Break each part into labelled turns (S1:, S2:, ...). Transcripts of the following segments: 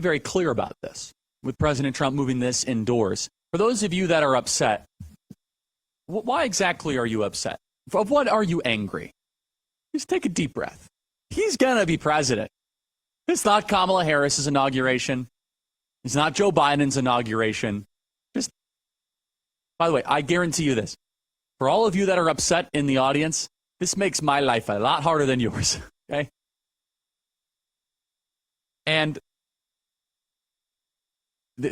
S1: very clear about this with President Trump moving this indoors. For those of you that are upset, why exactly are you upset? Of what are you angry? Just take a deep breath. He's going to be president. It's not Kamala Harris's inauguration. It's not Joe Biden's inauguration. By the way, I guarantee you this. For all of you that are upset in the audience, this makes my life a lot harder than yours. Okay? And we're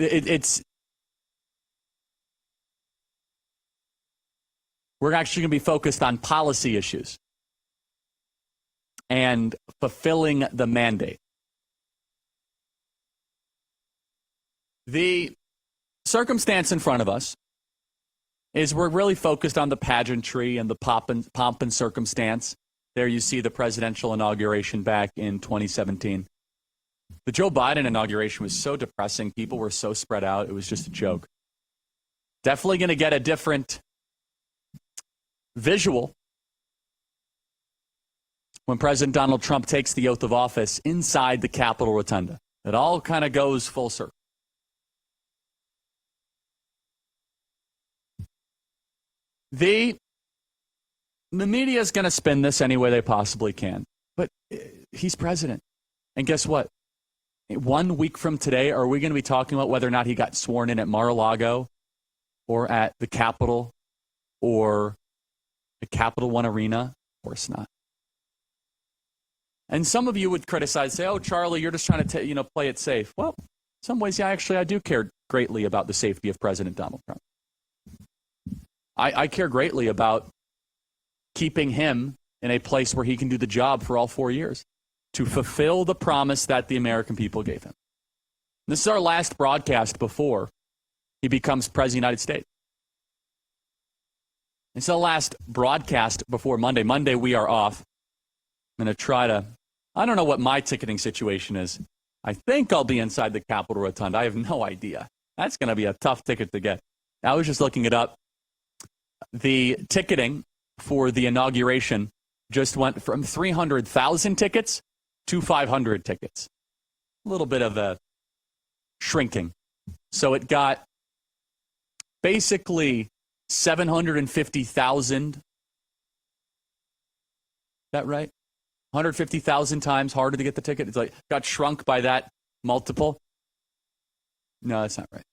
S1: actually going to be focused on policy issues and fulfilling the mandate. The circumstance in front of us is we're really focused on the pageantry and the pomp and circumstance. There you see the presidential inauguration back in 2017. The Joe Biden inauguration was so depressing. People were so spread out. It was just a joke. Definitely going to get a different visual when President Donald Trump takes the oath of office inside the Capitol Rotunda. It all kind of goes full circle. The media is going to spin this any way they possibly can, but he's president. And guess what? 1 week from today, are we going to be talking about whether or not he got sworn in at Mar-a-Lago or at the Capitol or the Capital One Arena? Of course not. And some of you would criticize, say, oh, Charlie, you're just trying to play it safe. Well, in some ways, yeah, actually, I do care greatly about the safety of President Donald Trump. I care greatly about keeping him in a place where he can do the job for all 4 years to fulfill the promise that the American people gave him. This is our last broadcast before he becomes president of the United States. It's the last broadcast before Monday. Monday, we are off. I'm going to try to, I don't know what my ticketing situation is. I think I'll be inside the Capitol Rotunda. I have no idea. That's going to be a tough ticket to get. I was just looking it up. The ticketing for the inauguration just went from 300,000 tickets to 500 tickets. A little bit of a shrinking. So it got basically 750,000. Is that right? 150,000 times harder to get the ticket. It's like got shrunk by that multiple. No, that's not right.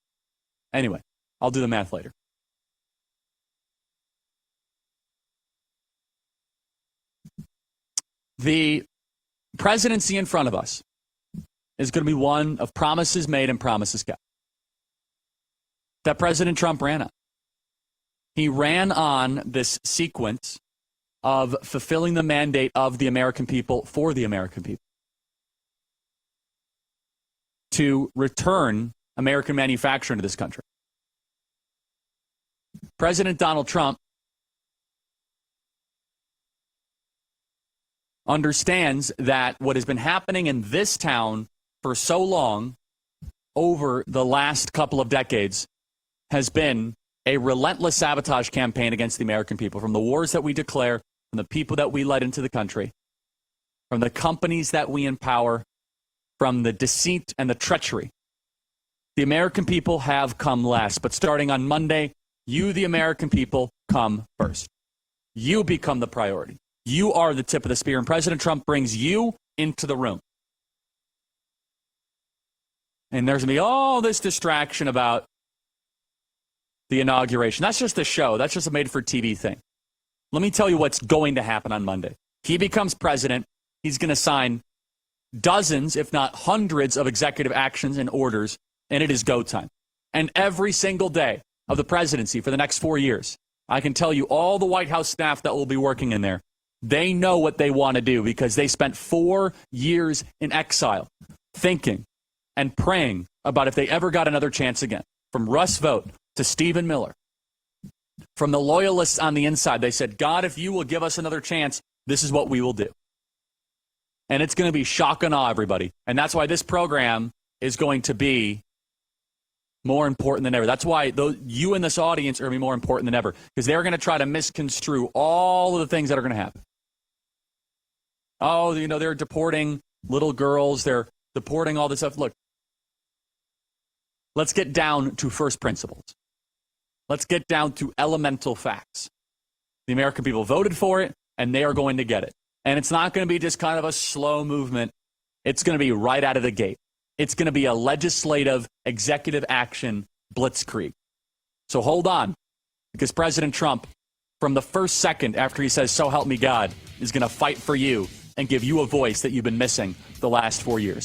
S1: Anyway, I'll do the math later. The presidency in front of us is going to be one of promises made and promises kept that President Trump ran on. He ran on this sequence of fulfilling the mandate of the American people for the American people to return American manufacturing to this country. President Donald Trump understands that what has been happening in this town for so long over the last couple of decades has been a relentless sabotage campaign against the American people, from the wars that we declare, from the people that we let into the country, from the companies that we empower, from the deceit and the treachery. The American people have come last, but starting on Monday, you, the American people, come first. You become the priority. You are the tip of the spear, and President Trump brings you into the room. And there's going to be all this distraction about the inauguration. That's just a show. That's just a made-for-TV thing. Let me tell you what's going to happen on Monday. He becomes president. He's going to sign dozens, if not hundreds, of executive actions and orders, and it is go time. And every single day of the presidency for the next 4 years, I can tell you all the White House staff that will be working in there, they know what they want to do because they spent 4 years in exile thinking and praying about if they ever got another chance again. From Russ Vought to Stephen Miller. From the loyalists on the inside, they said, God, if you will give us another chance, this is what we will do. And it's going to be shock and awe, everybody. And that's why this program is going to be more important than ever. That's why you in this audience are going to be more important than ever, because they're going to try to misconstrue all of the things that are going to happen. Oh, they're deporting little girls. They're deporting all this stuff. Look, Let's get down to first principles. Let's get down to elemental facts. The American people voted for it, and they are going to get it. And it's not going to be just kind of a slow movement. It's going to be right out of the gate. It's going to be a legislative, executive action blitzkrieg. So hold on, because President Trump, from the first second after he says, "So help me God," is going to fight for you and give you a voice that you've been missing the last 4 years.